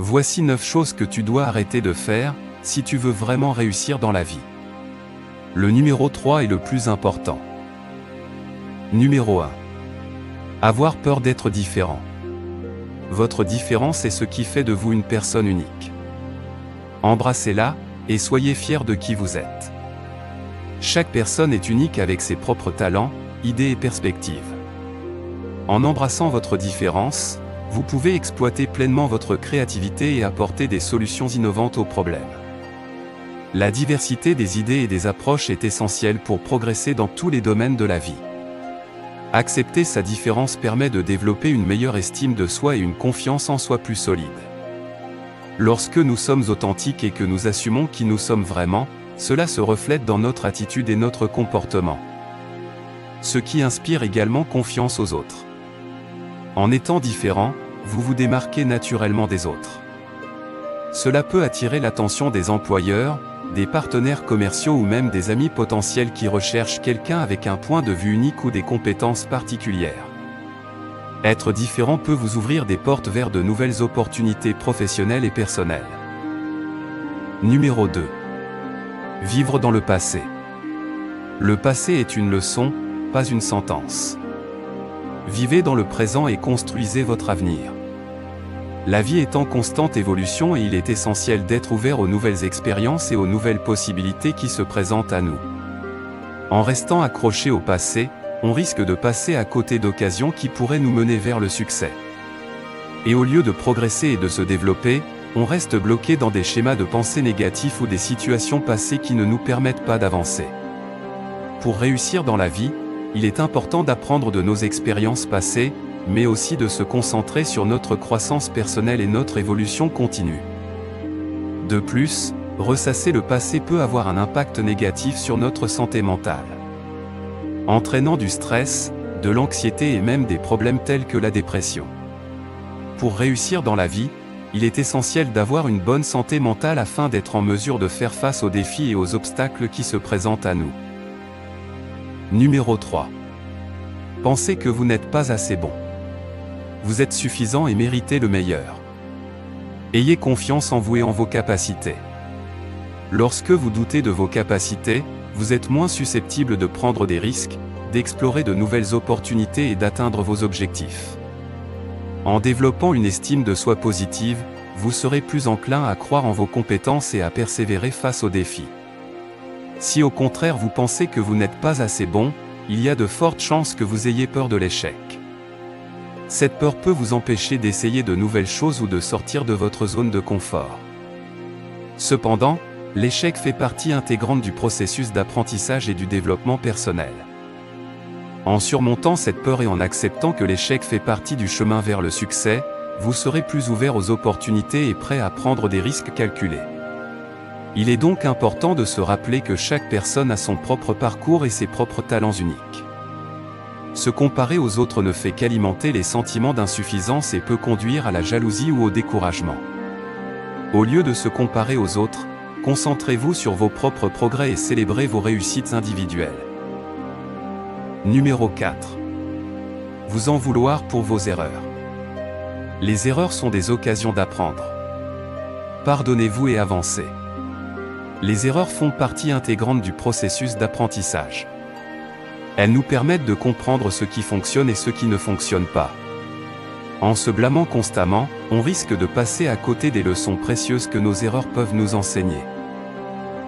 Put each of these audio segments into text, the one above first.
Voici 9 choses que tu dois arrêter de faire, si tu veux vraiment réussir dans la vie. Le numéro 3 est le plus important. Numéro 1. Avoir peur d'être différent. Votre différence est ce qui fait de vous une personne unique. Embrassez-la, et soyez fiers de qui vous êtes. Chaque personne est unique avec ses propres talents, idées et perspectives. En embrassant votre différence, vous pouvez exploiter pleinement votre créativité et apporter des solutions innovantes aux problèmes. La diversité des idées et des approches est essentielle pour progresser dans tous les domaines de la vie. Accepter sa différence permet de développer une meilleure estime de soi et une confiance en soi plus solide. Lorsque nous sommes authentiques et que nous assumons qui nous sommes vraiment, cela se reflète dans notre attitude et notre comportement. Ce qui inspire également confiance aux autres. En étant différent, vous vous démarquez naturellement des autres. Cela peut attirer l'attention des employeurs, des partenaires commerciaux ou même des amis potentiels qui recherchent quelqu'un avec un point de vue unique ou des compétences particulières. Être différent peut vous ouvrir des portes vers de nouvelles opportunités professionnelles et personnelles. Numéro 2. Vivre dans le passé. Le passé est une leçon, pas une sentence. Vivez dans le présent et construisez votre avenir. La vie est en constante évolution et il est essentiel d'être ouvert aux nouvelles expériences et aux nouvelles possibilités qui se présentent à nous. En restant accroché au passé, on risque de passer à côté d'occasions qui pourraient nous mener vers le succès. Et au lieu de progresser et de se développer, on reste bloqué dans des schémas de pensée négatifs ou des situations passées qui ne nous permettent pas d'avancer. Pour réussir dans la vie, il est important d'apprendre de nos expériences passées, mais aussi de se concentrer sur notre croissance personnelle et notre évolution continue. De plus, ressasser le passé peut avoir un impact négatif sur notre santé mentale, entraînant du stress, de l'anxiété et même des problèmes tels que la dépression. Pour réussir dans la vie, il est essentiel d'avoir une bonne santé mentale afin d'être en mesure de faire face aux défis et aux obstacles qui se présentent à nous. Numéro 3. Pensez que vous n'êtes pas assez bon. Vous êtes suffisant et méritez le meilleur. Ayez confiance en vous et en vos capacités. Lorsque vous doutez de vos capacités, vous êtes moins susceptible de prendre des risques, d'explorer de nouvelles opportunités et d'atteindre vos objectifs. En développant une estime de soi positive, vous serez plus enclin à croire en vos compétences et à persévérer face aux défis. Si au contraire vous pensez que vous n'êtes pas assez bon, il y a de fortes chances que vous ayez peur de l'échec. Cette peur peut vous empêcher d'essayer de nouvelles choses ou de sortir de votre zone de confort. Cependant, l'échec fait partie intégrante du processus d'apprentissage et du développement personnel. En surmontant cette peur et en acceptant que l'échec fait partie du chemin vers le succès, vous serez plus ouvert aux opportunités et prêt à prendre des risques calculés. Il est donc important de se rappeler que chaque personne a son propre parcours et ses propres talents uniques. Se comparer aux autres ne fait qu'alimenter les sentiments d'insuffisance et peut conduire à la jalousie ou au découragement. Au lieu de se comparer aux autres, concentrez-vous sur vos propres progrès et célébrez vos réussites individuelles. Numéro 4. Vous en vouloir pour vos erreurs. Les erreurs sont des occasions d'apprendre. Pardonnez-vous et avancez. Les erreurs font partie intégrante du processus d'apprentissage. Elles nous permettent de comprendre ce qui fonctionne et ce qui ne fonctionne pas. En se blâmant constamment, on risque de passer à côté des leçons précieuses que nos erreurs peuvent nous enseigner.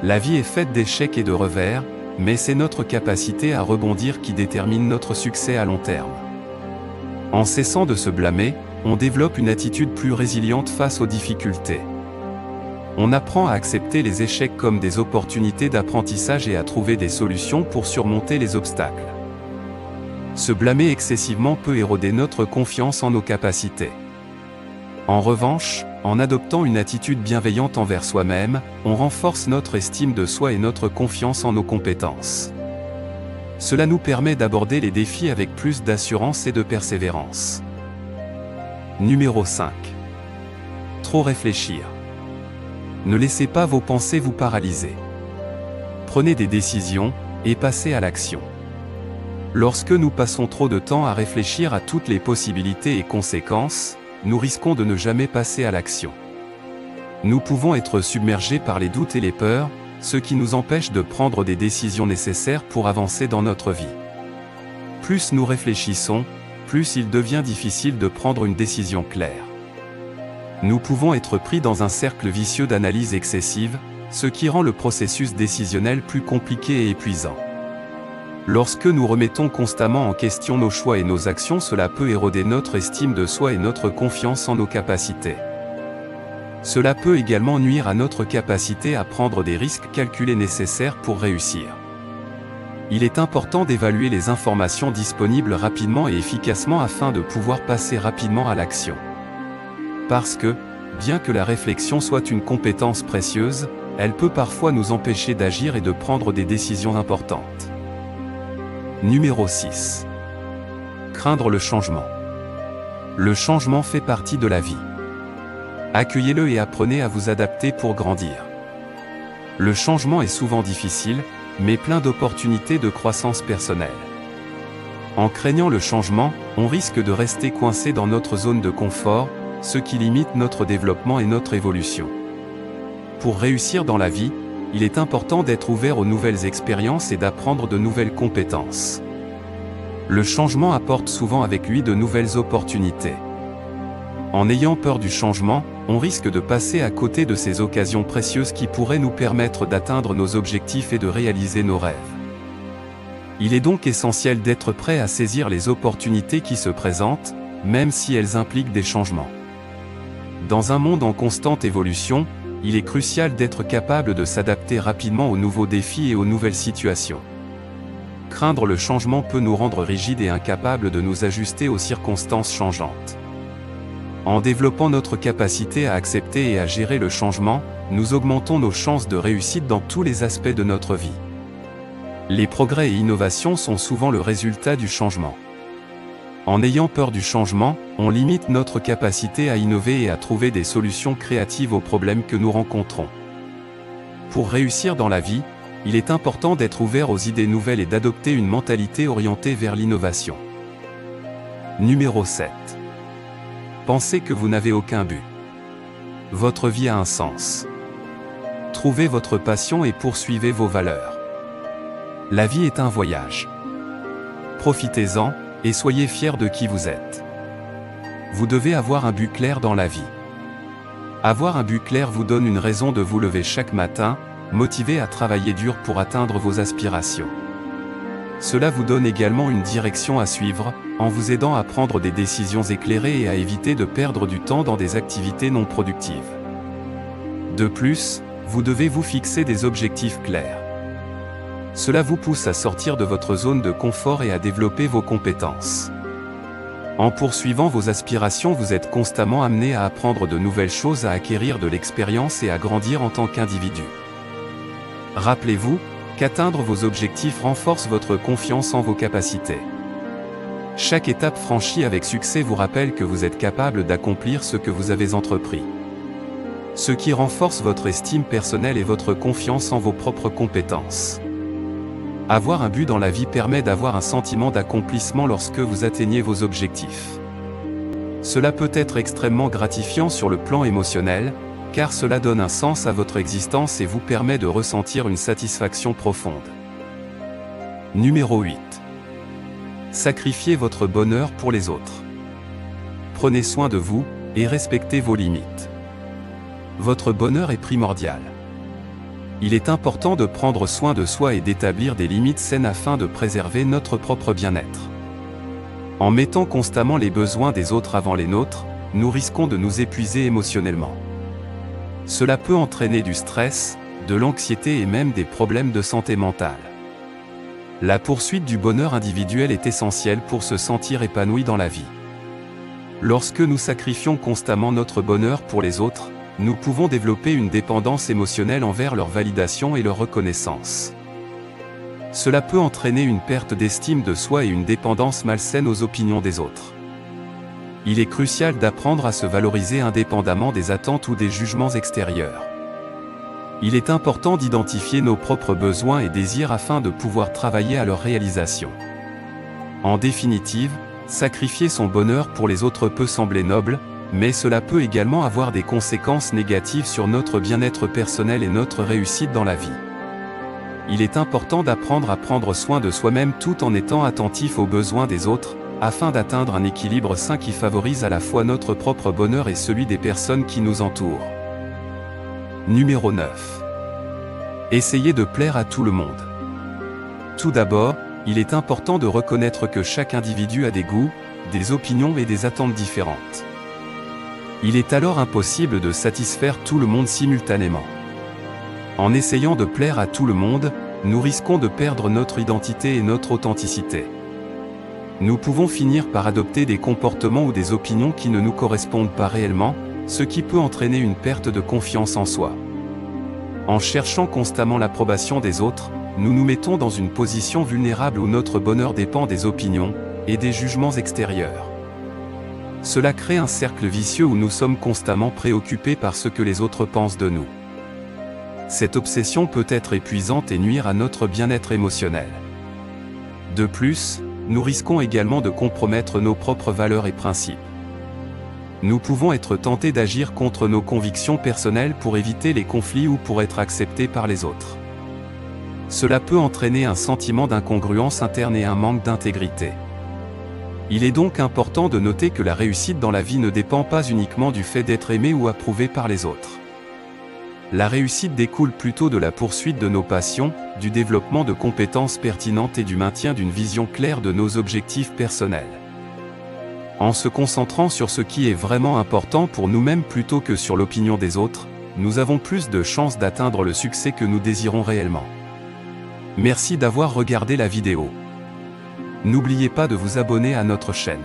La vie est faite d'échecs et de revers, mais c'est notre capacité à rebondir qui détermine notre succès à long terme. En cessant de se blâmer, on développe une attitude plus résiliente face aux difficultés. On apprend à accepter les échecs comme des opportunités d'apprentissage et à trouver des solutions pour surmonter les obstacles. Se blâmer excessivement peut éroder notre confiance en nos capacités. En revanche, en adoptant une attitude bienveillante envers soi-même, on renforce notre estime de soi et notre confiance en nos compétences. Cela nous permet d'aborder les défis avec plus d'assurance et de persévérance. Numéro 5. Trop réfléchir. Ne laissez pas vos pensées vous paralyser. Prenez des décisions, et passez à l'action. Lorsque nous passons trop de temps à réfléchir à toutes les possibilités et conséquences, nous risquons de ne jamais passer à l'action. Nous pouvons être submergés par les doutes et les peurs, ce qui nous empêche de prendre des décisions nécessaires pour avancer dans notre vie. Plus nous réfléchissons, plus il devient difficile de prendre une décision claire. Nous pouvons être pris dans un cercle vicieux d'analyse excessive, ce qui rend le processus décisionnel plus compliqué et épuisant. Lorsque nous remettons constamment en question nos choix et nos actions, cela peut éroder notre estime de soi et notre confiance en nos capacités. Cela peut également nuire à notre capacité à prendre des risques calculés nécessaires pour réussir. Il est important d'évaluer les informations disponibles rapidement et efficacement afin de pouvoir passer rapidement à l'action. Parce que, bien que la réflexion soit une compétence précieuse, elle peut parfois nous empêcher d'agir et de prendre des décisions importantes. Numéro 6. Craindre le changement. Le changement fait partie de la vie. Accueillez-le et apprenez à vous adapter pour grandir. Le changement est souvent difficile, mais plein d'opportunités de croissance personnelle. En craignant le changement, on risque de rester coincé dans notre zone de confort, ce qui limite notre développement et notre évolution. Pour réussir dans la vie, il est important d'être ouvert aux nouvelles expériences et d'apprendre de nouvelles compétences. Le changement apporte souvent avec lui de nouvelles opportunités. En ayant peur du changement, on risque de passer à côté de ces occasions précieuses qui pourraient nous permettre d'atteindre nos objectifs et de réaliser nos rêves. Il est donc essentiel d'être prêt à saisir les opportunités qui se présentent, même si elles impliquent des changements. Dans un monde en constante évolution, il est crucial d'être capable de s'adapter rapidement aux nouveaux défis et aux nouvelles situations. Craindre le changement peut nous rendre rigides et incapables de nous ajuster aux circonstances changeantes. En développant notre capacité à accepter et à gérer le changement, nous augmentons nos chances de réussite dans tous les aspects de notre vie. Les progrès et innovations sont souvent le résultat du changement. En ayant peur du changement, on limite notre capacité à innover et à trouver des solutions créatives aux problèmes que nous rencontrons. Pour réussir dans la vie, il est important d'être ouvert aux idées nouvelles et d'adopter une mentalité orientée vers l'innovation. Numéro 7. Pensez que vous n'avez aucun but. Votre vie a un sens. Trouvez votre passion et poursuivez vos valeurs. La vie est un voyage. Profitez-en, et soyez fiers de qui vous êtes. Vous devez avoir un but clair dans la vie. Avoir un but clair vous donne une raison de vous lever chaque matin, motivé à travailler dur pour atteindre vos aspirations. Cela vous donne également une direction à suivre, en vous aidant à prendre des décisions éclairées et à éviter de perdre du temps dans des activités non productives. De plus, vous devez vous fixer des objectifs clairs. Cela vous pousse à sortir de votre zone de confort et à développer vos compétences. En poursuivant vos aspirations, vous êtes constamment amené à apprendre de nouvelles choses, à acquérir de l'expérience et à grandir en tant qu'individu. Rappelez-vous qu'atteindre vos objectifs renforce votre confiance en vos capacités. Chaque étape franchie avec succès vous rappelle que vous êtes capable d'accomplir ce que vous avez entrepris. Ce qui renforce votre estime personnelle et votre confiance en vos propres compétences. Avoir un but dans la vie permet d'avoir un sentiment d'accomplissement lorsque vous atteignez vos objectifs. Cela peut être extrêmement gratifiant sur le plan émotionnel, car cela donne un sens à votre existence et vous permet de ressentir une satisfaction profonde. Numéro 8. Sacrifiez votre bonheur pour les autres. Prenez soin de vous, et respectez vos limites. Votre bonheur est primordial. Il est important de prendre soin de soi et d'établir des limites saines afin de préserver notre propre bien-être. En mettant constamment les besoins des autres avant les nôtres, nous risquons de nous épuiser émotionnellement. Cela peut entraîner du stress, de l'anxiété et même des problèmes de santé mentale. La poursuite du bonheur individuel est essentielle pour se sentir épanoui dans la vie. Lorsque nous sacrifions constamment notre bonheur pour les autres, nous pouvons développer une dépendance émotionnelle envers leur validation et leur reconnaissance. Cela peut entraîner une perte d'estime de soi et une dépendance malsaine aux opinions des autres. Il est crucial d'apprendre à se valoriser indépendamment des attentes ou des jugements extérieurs. Il est important d'identifier nos propres besoins et désirs afin de pouvoir travailler à leur réalisation. En définitive, sacrifier son bonheur pour les autres peut sembler noble, mais cela peut également avoir des conséquences négatives sur notre bien-être personnel et notre réussite dans la vie. Il est important d'apprendre à prendre soin de soi-même tout en étant attentif aux besoins des autres, afin d'atteindre un équilibre sain qui favorise à la fois notre propre bonheur et celui des personnes qui nous entourent. Numéro 9. Essayez de plaire à tout le monde. Tout d'abord, il est important de reconnaître que chaque individu a des goûts, des opinions et des attentes différentes. Il est alors impossible de satisfaire tout le monde simultanément. En essayant de plaire à tout le monde, nous risquons de perdre notre identité et notre authenticité. Nous pouvons finir par adopter des comportements ou des opinions qui ne nous correspondent pas réellement, ce qui peut entraîner une perte de confiance en soi. En cherchant constamment l'approbation des autres, nous nous mettons dans une position vulnérable où notre bonheur dépend des opinions et des jugements extérieurs. Cela crée un cercle vicieux où nous sommes constamment préoccupés par ce que les autres pensent de nous. Cette obsession peut être épuisante et nuire à notre bien-être émotionnel. De plus, nous risquons également de compromettre nos propres valeurs et principes. Nous pouvons être tentés d'agir contre nos convictions personnelles pour éviter les conflits ou pour être acceptés par les autres. Cela peut entraîner un sentiment d'incongruence interne et un manque d'intégrité. Il est donc important de noter que la réussite dans la vie ne dépend pas uniquement du fait d'être aimé ou approuvé par les autres. La réussite découle plutôt de la poursuite de nos passions, du développement de compétences pertinentes et du maintien d'une vision claire de nos objectifs personnels. En se concentrant sur ce qui est vraiment important pour nous-mêmes plutôt que sur l'opinion des autres, nous avons plus de chances d'atteindre le succès que nous désirons réellement. Merci d'avoir regardé la vidéo. N'oubliez pas de vous abonner à notre chaîne.